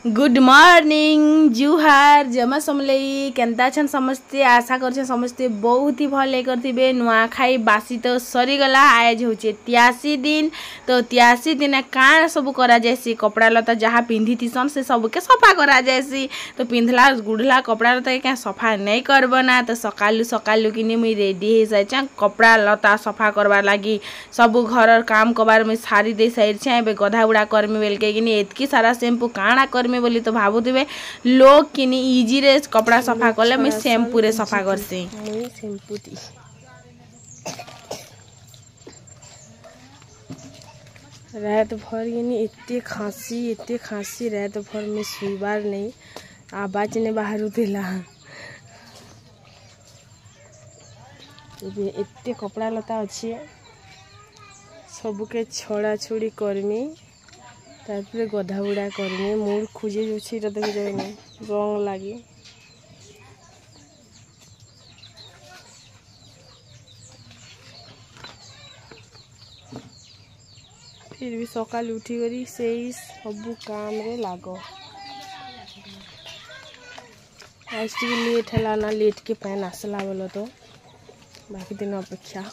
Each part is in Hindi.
गुड मॉर्निंग जुहार जमा समलई केनता छन समस्ते आशा कर समस्ते बहुत ही भले करथिबे। नुआखाई बासी तो सरीगला आज होचे 83 दिन। तो 83 दिन काण सब करा जैसी कपड़ा लता जहाँ पिंधि थीसन से सब के सफा करा जैसी। तो पिंधला गुड़ला कपड़ा लता क्या सफा नहीं करबना। तो सकालू सकालू कि मुई रेडी हो जाए कपड़ा लता सफा करवार लगी सब घर काम कबार मुई सारी दे साइड एबे गधा उड़ा करमी बेल के एतकी सारा शैम्पू काणा करमी बोली तो भावुवे लोग कि इजी रे कपड़ा सफा कले मुई शैम्पू रे सफा करसी। रात भर एते खांसी रात भर में सुईबार नहीं आवाज ने बाहर देला। एते कपड़ा लता अच्छे सबके छड़ा छुड़ी करमी तारपरे गधा उड़ा करमी मूड खोजे रंग लगे। फिर भी सकाल उठी करी से सबू काम रे लाग। आज लेट है ना लेट के पैन आसला बोलो तो बाकी दिन अपेक्षा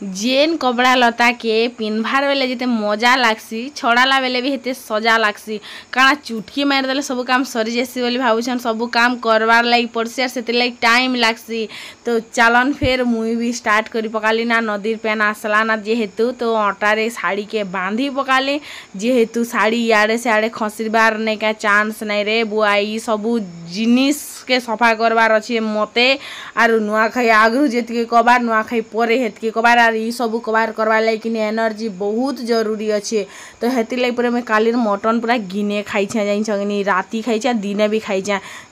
जेन कपड़ा लता के पिन्भार बेले जिते मजा लागसी छड़ाला बेले भी हेते सजा लागसी काना चुटकी मार देले सब काम सरी जैसी बोली भावुछन सब काम करवार लगी पड़सी और से लगी टाइम लागसी। तो चलन फिर मुई भी स्टार्ट करी पकाली ना नदीर पेन आसला ना जेहेतु तो अटारे साड़ी के बांधी पकाली जेहेतु साड़ी इे सियाड़े खसबार नहीं का चांस नहीं रे बुआई सबू जिनिस के सफा करवार अच्छे मते आर नुआखाई आगु जेतके कबार नुआखाई परे हेतके कबार आर ई सब कबार करवा लगी एनर्जी बहुत जरूरी अच्छे। तो हेती लगी पूरा मैं काली मटन पूरा गिने खाई जानी राति खाई दिन भी खाई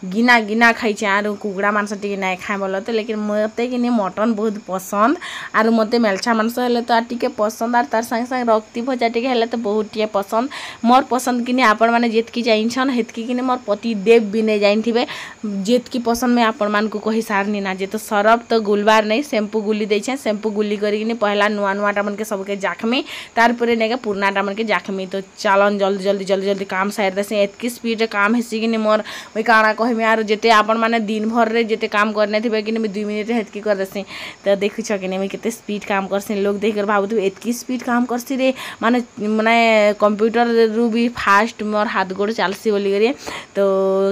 गिना गिना खाई आर कुकड़ा मांस टी ना खाए बोल तो लेकिन मत कि मटन बहुत पसंद आर मत मेलछा मांस हेल्ले तो टी पसंद आर तार संगे संगे रक्ति भजा टी हेल्ले तो बहुत टे पसंद मोर पसंद कि आपण मैंने जेतकी जाइन हेतकी कि मोर पति देव भी नहीं जाइन जेतकी पसंद में आपण मान को कही सारनी ना जे। तो सरफ तो गुलबार नहीं शैम्पू गुली दे शैम्पू गुली करी पहला नुआ नुआटा मन के सबके जाखमी तारपरे नेगे पुरानाटा मन के जाखमी। तो चलन जल्दी जल्दी जल्दी जल्दी काम सार देसी एतकी स्पीड काम हेसी कि मोर मुई काଣା कहमी आर जेते आपण माने दिन भर रे जेते काम करने थे कि 2 मिनट हेतकी कर देसी। तो देखुछ कि मुई केते स्पीड काम करसी लोग देख कर भावुथु एतकी स्पीड काम करसी रे माने माने कंप्यूटर रु भी फास्ट मोर हाथ गोड़ चलसी बोली करी। तो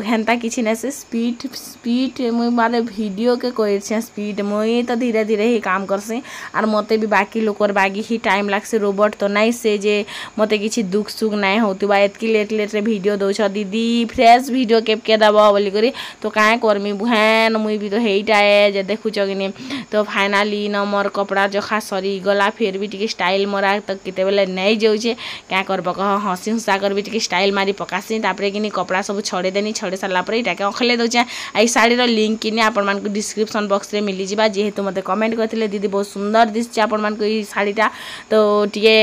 हेन्ता किछि ना से स्पीड स्पीड मुई मारे वीडियो के कह स्पीड मुई तो धीरे धीरे ही काम करसी आर मते भी बाकी लोकर बागी ही टाइम लागसे रोबोट तो नहीं से जे मते किछि दुख सुख नहीं होतुबा एतकी लेट लेट रे वीडियो दौछ दीदी फ्रेश वीडियो केप के दब बोली करी। तो काए करमी बुहान मुई भी तो हेइटाए जे देखुछ कि तो फाइनाली न मोर कपड़ा जखा सरी गला फिर भी टिके स्टाइल मोरा तो केते बेले नहीं जाउछे क्या करब कह हसी हुसा कर भी टिके स्टाइल मारी पकासी तापरे कि कपड़ा सब छड़े देनी छड़े सारा पर इटा के अखले दौचे। आई शाढ़ीर लिंक कि आपण मान डिस्क्रिप्शन बॉक्स रे मिली जिबा जेहेतु मते कमेंट करथिले दीदी बहुत सुंदर दिसছে आपण मान को ई शाढ़ीटा तो टिके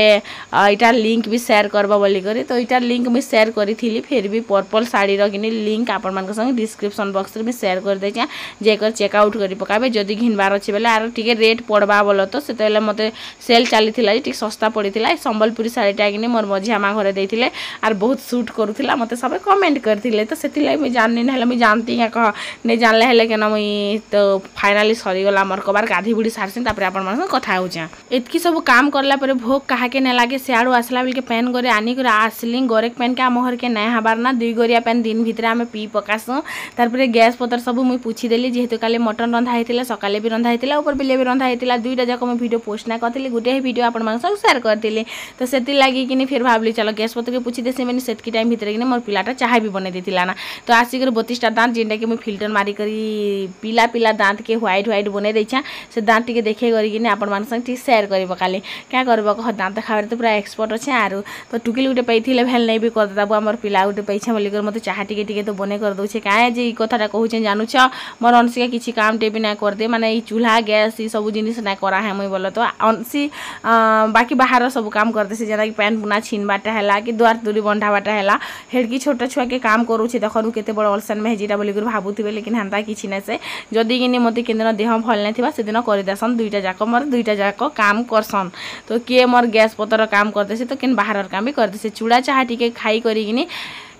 इटार लिंक भी शेयर करबा बोली करी। तो इटार लिंक मैं शेयर करी फिर भी पर्पल शाढ़ीर कि लिंक आपण मान संग डिस्क्रिप्शन बॉक्स रे मैं शेयर कर देछे जेकर चेकआउट करी पकाबे जदि घिनबार अछि बेले आर टिके रेट पड़बा बोलो तो सेतेले मते सेल चलीथिला टिके सस्ता पड़ीथिला संबलपुरी शाढ़ीटा कि मोर मझिया मा घरे देथिले आर बहुत सूट करूथिला मते सब कमेंट करथिले। तो सेतिले मैं जाननी नहले मैं जानती है कह नहीं जानले हेले केना मुई तो फाइनाली सरीगला मोर कबार गाधी बुड़ी सारसी तापर आपण मान कथा होजा एतकी सब काम करला पर भोग काहा के न लागे सियाड़ू आसला बेल के पेन करे आनी कर आसली गोरेक पेन के मोहर के नहीं हबार ना 2 गोरिया पेन दिन भितर आमे पी पकासु तारपरे गैस पतर सब मुई पूछी देली जेहेतु काले मटन रंधा हेतिला सकाले भी रंधा हेतिला ऊपर बेले भी रंधा हेतिला दुईटा जाक मैं वीडियो पोस्ट ना करथिली गुटे ही वीडियो आपण मान संग शेयर करथिली। तो सेति लागी कि फिर भाबली चलो गैस पतर के पूछी देसी मैंने सेतकी टाइम भितर कि मोर पिलाटा चाय भी बने देथिला ना। तो आसी कर 32टा दांत जेंटा कि मैं फिल्टर मारी करी पीला पीला दांत के व्हाइट व्हाइट बने देछा से दांत टिके देखे करी कि आपण मान संग ठीक शेयर करी पकाली क्या करबो कह दांत खावर तो पूरा एक्सपर्ट अच्छे आरो। तो टुकिल गुटे पैथिले भेल नहीं भी कर देबो हमर पिला गुटे पैछा बोली कर मते चाहा टिके टिके तो बने कर दोछे काहे जे ई कथाटा कहूछे जानुछ मोर अंशी किछि काम टे भी ना कर दे माने ई चूल्हा गैस ई सब जिनिस ना करा है मुई बोलो तो अंशी बाकी बाहर सब काम कर देसे जेना कि पैन पुना छीन बाटा हैला कि द्वार दूरी बंधा बाटा हैला हेडकी छोटा छुआ के काम करूछे देखनु केते बड़ ऑलसन में हेजिटा बोली कर भावुवे लेकिन हेन्ता किसी ना से जदि कि मत कि दिन देह भल नहीं से दिन करदेसन दुईटा जाक मोर दुईटा जाक काम करसन तो किए मोर गैस पतर काम करदेसी तो किन बाहर काम भी करदेसी चूड़ा चाहा टिके खाई करी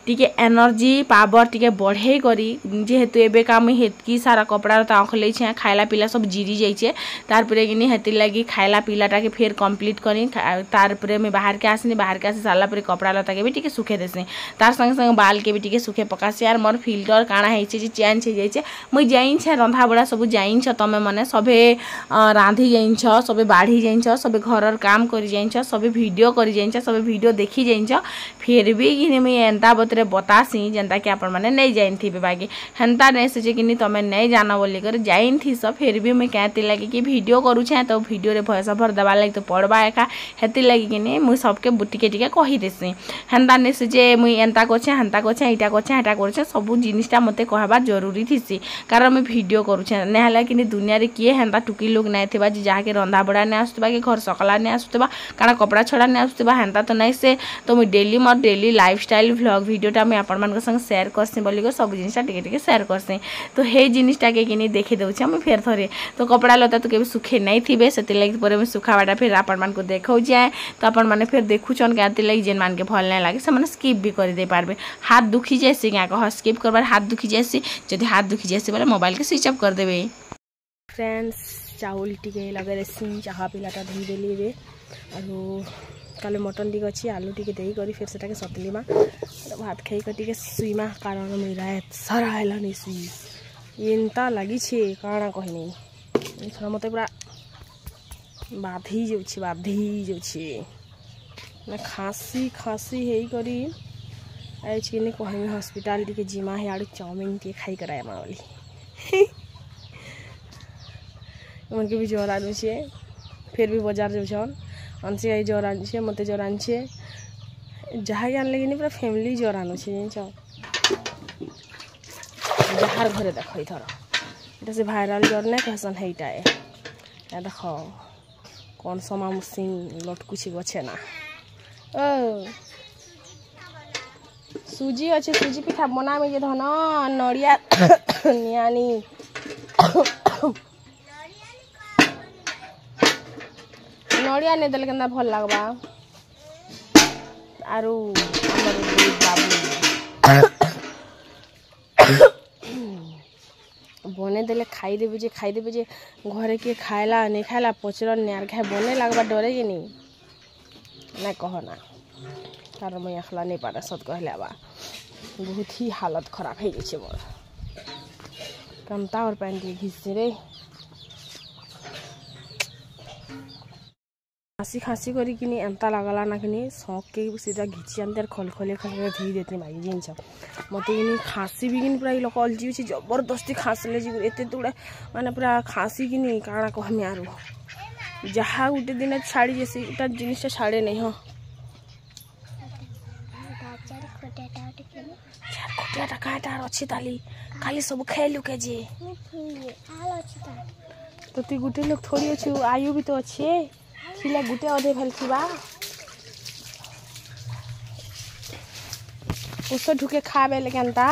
टिके एनर्जी पावर टिके बढ़े करी जेहेतु एबे का मुई हेतकी सारा कपड़ा तो आँखले खाइला पीला सब जीरी जाइए तारपरे कि हेतिर लगी खाइला पीलाटा के फिर कंप्लीट करी तारपरे मैं बाहर के आसनी बाहर के आसी सारा पर कपड़ा लता के भी टिके सुखे देसी तार संगे संगे बाल के भी टिके सुखे पकासी यार मोर फिल्टर काଣା है चेंज हो जाइए मुई जाइछ रंधा बड़ा सब जाइछ तमें मैंने सभे रांधि जाइछ सब बाढ़ी जाइछ सब घर काम कर जाइछ सब वीडियो कर जाइछ सब वीडियो देखी जाइछ फिर भी कि मुई एंता बतरे बतासी जेनता कि आपण मैंने नहीं जाइन थी बाकी हेन्ता नहीं सोचे कि तुम्हें नहीं जाना बोली कर जाइन थी सब फिर भी मुई कहती लगी कि वीडियो करूछे तो वीडियो रे भॉइस ओवर देवा लगी तो पढ़वा एका हेती लगी कि मुई सबके टिके टिके कही देसी हेन्ता नहीं सोचे मुई एंता करछे हेन्ता करछे इटा करछे हेटा करछे सब जिनिसटा मते कहबा जरूरी थीसी कारण मुई वीडियो करूछे नेहला कि दुनिया रे किए हेन्ता टुकी लोग नहीं थिबा जहाँ के रंधा बड़ा नहीं आसुवा कि घर सकला नहीं आसुवा कारण कपड़ा छड़ा नहीं आसुवा हेन्ता तो नहीं से तो मुई डेली मोर डेली लाइफस्टाइल व्लॉग वीडियोटा मुई आपण मान संग शेयर करसी बोली सब जिनिसटा टिके टिके शेयर करसी तो हे जिनिसटा के किनी देखि दउछे मुई फेर थरे तो कपड़ा लता तो केबे सुखे नहीं थिबे सेति लागि परे मुई सुखावाटा फिर आपण मान को देखौ जाए तो आपण माने फिर देखुछन केति लागि जेन मान के भल नहीं लागे से माने स्किप भी कर दे पारबे हाथ दुखी जायसी क्या कह स्किप करबार हाथ दुखी जायसी जदि हाथ दुखी जायसी बोले मोबाइल के स्विच ऑफ कर देबे फ्रेंड्स चाउल टिके लगे रेसी चाहा पिलाटा धोई देली रे आरो काले मटन टिके अच्छी आलू टिके देई करी फिर सेटा के सतलीमा भात खाई कर टिके सुईमा कारण मेरा सारा आइला नहीं सुई एंता लगी छे काଣା कहि नहीं थोड़ा मते पूरा बाधी जाउछे ना खांसी खांसी हेई करी आई छी ने कहमी हॉस्पिटल टिके जिमा है आडू चाउमीन टिके खाई कराय मावली मन के भी ज्वर आलू छे फिर भी बाजार जाउछन अनसे आई ज्वर आनछे मते ज्वर आनछे जहाँ आनले कि पूरा फैमिली ज्वर आनुछे जहार घरे देख थर इटा से भाइराल ज्वर नहीं कहसन हेटा है देख कौन समा मुसिन लटकुछी गछे ना ओ सुजी अच्छे सुजी पिठा बना में जे धन नड़िया नियानी नड़िया नहीं देले केना भल लागबा आरु बने देले खाई देबे जे घरे के खाइला नहीं खाइला पचरन नहीं खाए बने लगवा डरे कि नहीं कहना तार मैं अखला नहीं पारा सत कहले बा बहुत ही हालत खराब हो गई मोर कमता और पैंट घिसे रे खांसी करी कि एंता लगला ना कि शौक के सीधा घिची आनते खलखले खलखले धोई देते माई जिनस मत कि खांसी भी कि पूरा लोक अलजी से जबरदस्ती खांसले एत गुड़ा माने पूरा खांसी कि काଣା कहमी आरो जहाँ गोटे दिन छाड़ी जैसे गोटा जिनसा छाड़े नहीं हाँ कटार अच्छी ताली खाली सब खेलु के जे तो तु गोटे लोग थोड़ी अच्छे आयु भी तो अच्छे खिला गुटे अधे भेल थिबा उसो ढुके खाबे लेकेनता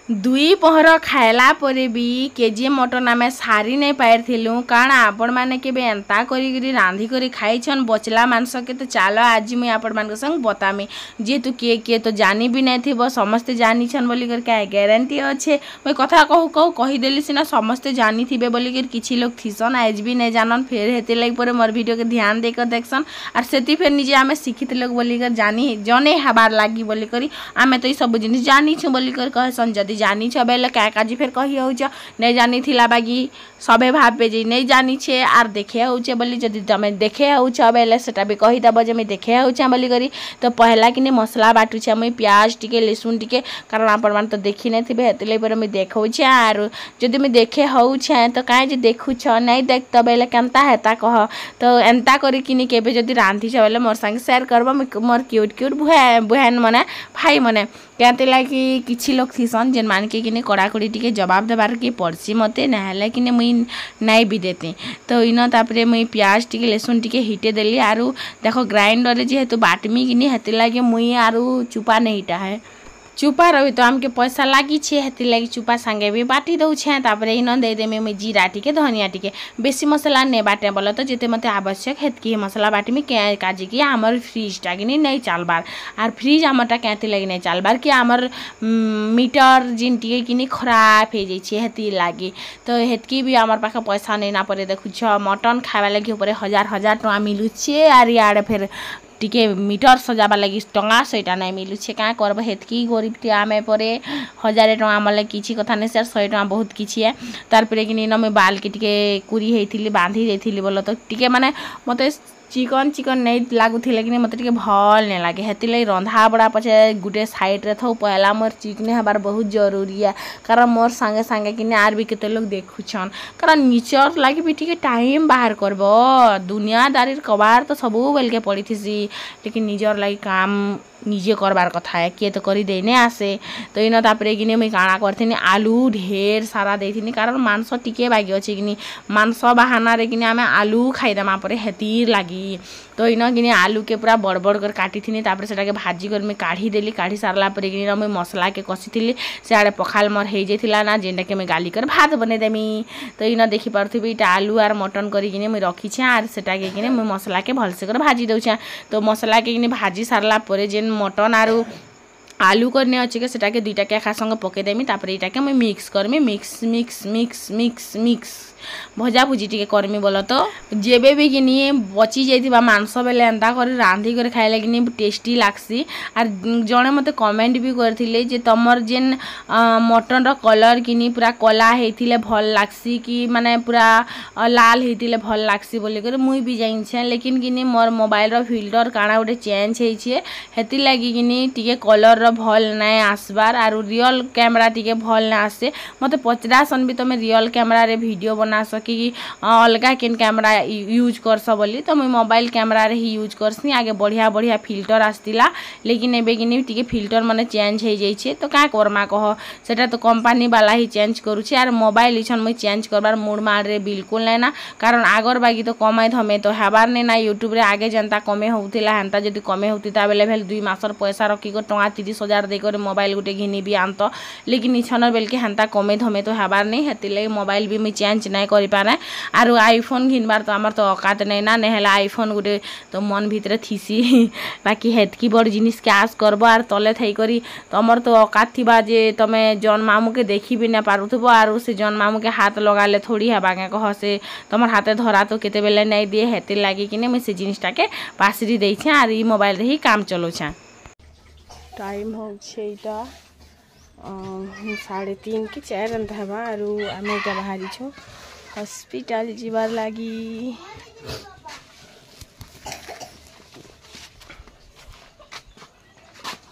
दुई पहर खाइला परे भी केजी मटन आमे सारी नहीं पाइलु कारण आपण मैंने केबे एंता करी रांधि करी खाइछन बचला मांस के तो चलो आज मुई आपण मान संग बतामी जेहेतु किए तो जानी भी नहीं थी समस्ते जानी छन बोली कर क्या गारंटी अच्छे मैं कथा कहू कहू कहीदेली सीना समस्ते जानी थे बोली कर किसी लोग थीसन आज भी नहीं जानन फिर हेती लगी पर मोर वीडियो के ध्यान देकर देखसन और से फिर निजे आम शिक्षित लोग बोली कर जानी जने हबार लगी बोली करी आमे तो सब जिन जानी छू बोली कर कहसन जदि जानी छ बेले क्या काजी फिर कही हो नहीं जानी थिला बागी सबे भावे जे नहीं जानी छे आर देखे होचे बोली जदि तमे देखे होछ बेले सेटा भी कही दब जे मैं देखे होछ बोली करी तो पहला कि मसला बाटू छे मैं प्याज टिके लहसुन टिके कारण आपण मान तो देखी नहीं थिबे हेतले पर मैं देखौ छे आर जदि मैं देखे होछ तो काहे जे देखु छ नहीं देख त बेले केनता हेता कह तो एंता करी किनी केबे जदि रांधी छ बेले मोर संग शेयर करबो मोर क्यूट क्यूट बहन मने भाई मने कहते लगी किसी लोग थीसन जेन मान के किने कड़ाकड़ी टिके जवाब देवार के पड़सी मते नहले कि मुई नहीं भी देती तो इन तापरे मुई प्याज टिके लहसुन टिके हिटे देली आरु देखो ग्राइंडर जेहेतु बाटमी कि हेती लगे मुई आरु चुपा नहीं टा है चुपा रही तो आमके पैसा लगी हेती लगी चुपा सांगे भी बाटी दौछे तापर इन देदेमी मुई जीरा टिके धनिया टिके बेसी मसला ने बाटे बोल तो जिते मते आवश्यक हेतकी मसला बाटी काजी कि आमर फ्रिजटा कि नहीं चलबार आर फ्रिज आमरटा कैती लगी नहीं चलबार कि आमर मीटर जिन टिके कि खराब हो जाइए हेती लगी तो हेतकी भी आमर पाखे पैसा नहीं ना पड़े देखुछ मटन खावा लगी ऊपर 1000 टଙ୍କା मिलुछे आर यार फिर टिके मीटर सजाबा लगी टंगा सहीटा नहीं मिलुछे क्या करब हेतकी गरीब टी आमे परे 1000 टଙ୍କା आमले किछि कथा नहीं सर 100 टଙ୍କା बहुत किछि है तार पर कि नीन मैं बाल के टिके कुरी हेथिली बांधी देथिली बोल तो टिके माने मते चिकन नहीं लगुले कि मत भल नहीं लगे हेती लगी रंधा बड़ा पछे गुटे साइड रे थो पहला मोर चिकने हबार बहुत जरूरी है कारण मोर संगे संगे कि आर भी केते लोग देखुछन कारण निचर लगी भी टिके टाइम बाहर करब दुनियादारी कबार तो सबू बेल के पड़ी थी लेकिन निजर लगी काम निजे करबार कथा है किए तो करी देने आसे तो इन तापर कि मुई काଣା करथिनी आलू ढेर सारा देथिनी कारण मांस टिके बाकी अच्छे कि मांस बाहाना रे कि आमे आलू खाईदेमा पर हेतीर लगी तो इन कि आलू के पूरा बड़ बड़ कर काटी थी तापर सेटा के भाजी कर मैं काढ़ी देली काढ़ी सारला पर कि मुई मसला के कसी से आड़े पखाल मोर हो जाइला ना जेनटा के मैं गाली कर भात बनईदेमी तो इन देखी पार्थी आलू आर मटन करी मुई रखीछे आर सेटा के मुई मसला के भलसे कर भाजी दउछे तो मसला के भाजी सारला पर जेन मटन आरु आलू करने अच्छे के सेटा के दुईटा के एका संग पकेदेमी तापर एटा के मैं मिक्स करमी mix mix mix mix mix भजा भुजी टिके करमी बोल तो जेबे भी कि बची जाइथिबा मांस बेले एंता कर रांधी कर खाइले कि टेस्टी लागसी आर जड़े मते कमेंट भी करथिले जे तमर जेन मटन रो कलर कि पूरा कला हेथिले भल लागसी कि माने पूरा लाल हेथिले भल लागसी बोली कर मुई भी जाइछे लेकिन कि मोर मोबाइल रो फिल्टर काना उठे चेंज हेछे हेति लागि कि टिके कलर रो भल नै आसबार आर रियल कैमरा टिके भल नै आसे मते पचरासन भी तमे रियल कैमरा रे वीडियो बना सकी अलगा केन कैमरा यूज करस बोली तो मुई मोबाइल कैमरा रे ही यूज करसी आगे बढ़िया बढ़िया फिल्टर आसतिला लेकिन एबे कि टिके फिल्टर माने चेंज हो जाइए तो क्या करमा कह सेटा तो कंपनी वाला ही चेंज करुछे आर मोबाइल इछन मुई चेंज करबार मूड मार रे बिल्कुल नै ना कारण आगर बागी तो कमाई धमे तो हेबार नै ना यूट्यूब रे आगे जनता कमे होउतिला हेंता जदी कमे होतिता बेले भेल 2 मासर पैसा रखी को टंका 30,000 दे कर मोबाइल गुटे घिनी भी आनत लेकिन इछन बेल के हेंता कमे धमे तो हेबार नै हेति ले मोबाइल भी मुई चेंज नै करि पारे आरु आईफोन घिनबार तो आमर तो औकात नहीं ना नेहला आईफोन गुटे तो मन भितर थीसी बाकी हेतकी बड़ जिनिस के आस करब आर तले थई करी तमर तो औकात थिबा जे तमे जन मामू के देखी भी ना पारुथबो आरु से जन मामू के हाथ लगाले थोड़ी हेबा के कह से तमर हाथे धरा तो केते बेले नहीं दिए हेति लागी कि मैं से जिनिसटा के पासरी देइछे आर ई मोबाइल रे ही काम चलोछे टाइम हो छेटा 3:30 कि 4 अंत हेबा आरु आमे के बाहरी छो हॉस्पिटल जीवार लगी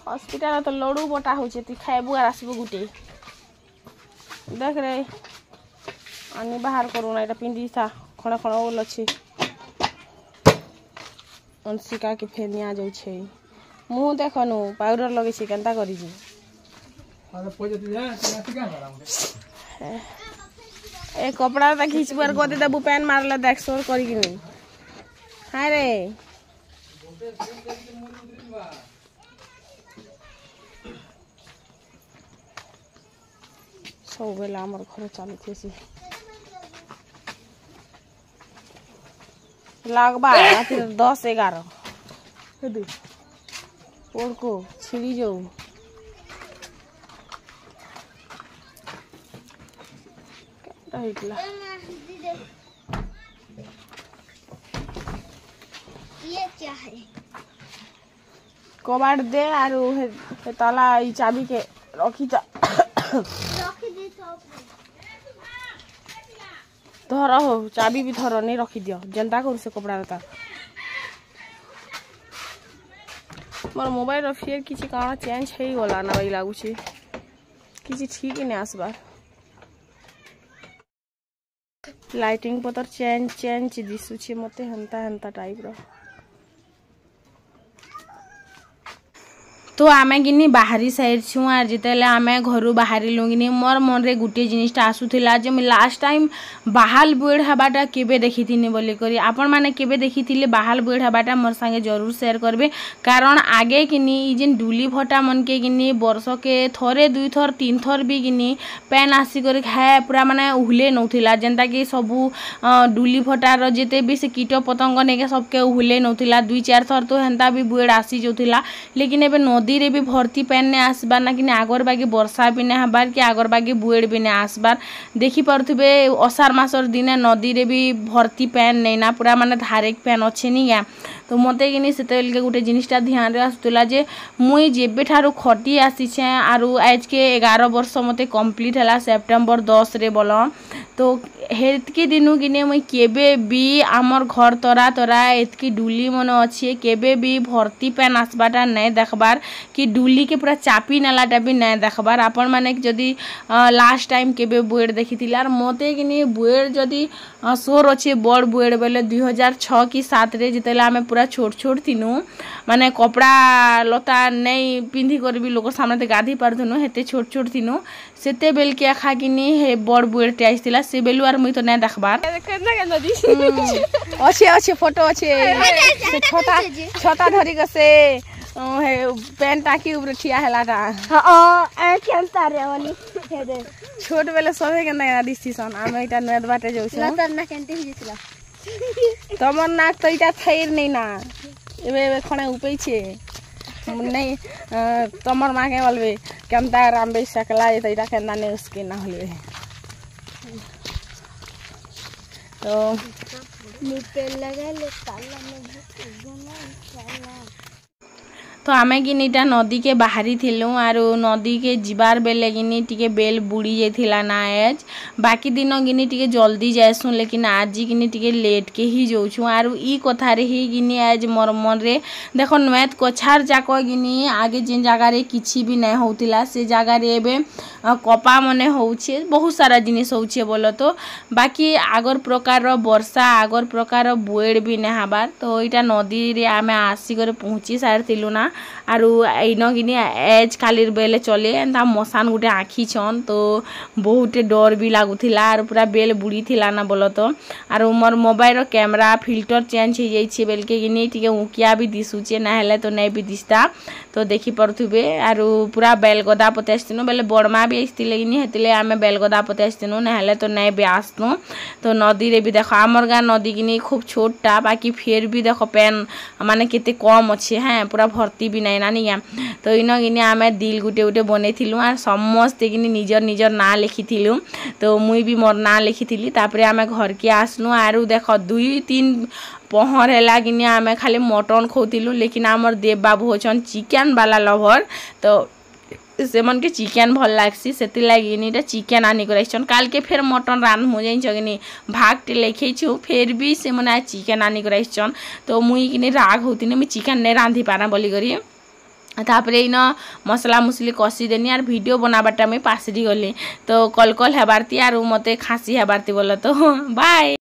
हॉस्पिटल तो लड़ू बटा हो खाइबू आर आसबू गुटे देख रे आनी बाहर करू ना पिंडी था खण खण ओल अच्छे अंशिका के फेर निया जाऊ मुँह देखनु पाउडर लगे केन्ता करी ए कपड़ा तो खींच पर कदे देबू पैन मारले देख सोर करी कि नहीं हाय रे सब बेला हमर घर चालू थेसी लागबा फिर 10-11 हेदे और को छिड़ी जाऊ ये क्या है कबाड़ दे आरु हे ताला ई चाबी के रखी जा रखी दे धर हो चाबी भी धर नहीं रखी दियो जनता करू से कपड़ा रहता मोर मोबाइल रो फेर किछि काना चेंज हेई गला ना भाई लागू छी किछि ठीक नै आसबार लाइटिंग पतर चेंज दिसुछि मते हंता टाइप रो तो आमे गिनी बाहरी साइड छु आर जितेले आमे घरु बाहरी लुगिनी मोर मन रे गुटे जिनिसटा आसुथिला जे मैं लास्ट टाइम बाहाल बुएड हबाटा केबे देखिथिनी बोली करी आपण माने केबे देखिथिले बाहाल बुएड हबाटा मोर संगे जरूर शेयर करबे कारण आगे किनी ई जेन डुली भटा मन के गिनी वर्ष के थरे दुई थर तीन थर भी गिनी पेन आसी करी खाए पूरा माने उहले नउथिला जेंता कि सबु डुली भटार जेते भी से कीट पतंग नेके सबके उहले नउथिला दुई चार थर तो हेंता भी बुएड आसी जोथिला लेकिन एबे नदी रे भी भर्ती पेन ने आसबार ना कि आगर बागी वर्षा भी ने हबार कि आगर बागी बुएड भी ने आसबार देखि पारुथिबे असार मासर दिने नदी रे भी भर्ती पेन नै ना पूरा माने धारेक पेन अच्छे नि गया तो मते गिनी सेतेल के गुटे जिनिसटा ध्यान रे आसुतला जे मुई जेबे ठारू खटी आसी छे आरु आज के 11 वर्ष मते कंप्लीट हला सेप्टेम्बर 10 रे बोलो तो हेतकी दिनु गिने मुई केबे भी आमर घर तरा तरा एतकी डुली मन अछि केबे भी भर्ती पेन आसबाटा नै देखबार कि डुली के पूरा चापी नालाटा भी नै देखबार आपण माने जदी लास्ट टाइम केबे बुएड देखिथिलार मते गिनी बुएड जदी सोर अछि बड़ बुएड बेले 2006 की 7 रे जितेला हमें पूरा छोट छोट थिनु माने कपड़ा लता नै पिंधी कर भी लोक सामने गाधी पारथनु हेते छोट छोट थिनु सेते बेल के आखा गिनी हे बड़ बुएड टे आइथिला से बेलु आर मुई तो नै देखबार अच्छे अच्छे फोटो अच्छे से छोटा छोटा धरी गसे हे पेन टाकी ऊपर ठिया हेलाटा हां केनता रे वाली हे दे छोट बेले सबे के नै डिसिशन आमे इटा नद बाटे जाउछु ना तर ना केनते हिजिसला तमर नाक तो इटा थैर नै ना एबे खणे उपै छे नै तमर मां के बोलबे केनता रामबे सकला ए तइटा केना नै उसके ना होले तो नीचे लगा ले ताला में गुना साला तो आमे गिनीटा नदी के बाहरी थिलु आरो नदी के जिबार बेले गिनी टिके बेल बुड़ी जेथिला ना एज बाकी दिन गिनी टिके जल्दी जायसु लेकिन आज गिनी टिके लेट के ही जोछु आरो ई कथा रे ही गिनी आज मोर मन रे देखो नवेत कोछार जाको गिनी आगे जिन जगह रे किछि भी नै होतिला से जगह रे एबे कपा मने होउछे बहुत सारा जिनिस होउछे बोलो तो बाकी आगर प्रकार रो वर्षा आगर प्रकार रो बुएड भी नै हबार तो इटा नदी रे आमे आसी करे पहुंची सार थिलु ना आरु इन गिनी एज कालीर बेले चले एंता मसान गुटे आखी छन तो बहुत डर भी लागुथिला आर पूरा बेल बुड़ी थिला ना बोलो तो आर मोर मोबाइल रो कैमरा फिल्टर चेंज हो जाई छे बेल के गिनी टिके उकिया भी दिसुचे ना हेले तो नै भी दिसता तो देखि परथुबे आरु पूरा बेलगदा पतेस्तिनो बेले बडमा भी आइतिले गिनी हेतिले आमे बेलगदा पतेस्तिनो ना हेले तो नै भी आसनु तो नदी रे भी देखो आमर गा नदी गिनी खूब छोटटा बाकी फेर भी देखो पेन माने केते कम अछि हैं पूरा भर्ती भी नै नानी गया तो इन गिनी आमे दिल गुटे गुटे बनेथिलु आर समस्त गिनी निजर निजर ना लिखिथिलु तो मुई भी मोर ना लिखिथिली तापरे आमे घर के आसनु आरु देखो 2-3 पहर हैला गिनी आमे खाली मटन खोथिलु लेकिन आमर देव बाबू होछन चिकन वाला लवर तो से मन के चिकन भल लागसी सेति लागि नीटा चिकन आनी करैछन काल के फेर मटन रान हो जाई छगनी भाग टे लेखे छु फेर भी से मना चिकन आनी करैछन तो मुई किने राग होतिने मी चिकन नै रांधी पारा बोली करी तापरे इन मसला मुसली कसी देनी आर वीडियो बनाबाटा में पासरी गली तो कल कल हेबारती आर मते खासी हेबारती बोलो तो बाय।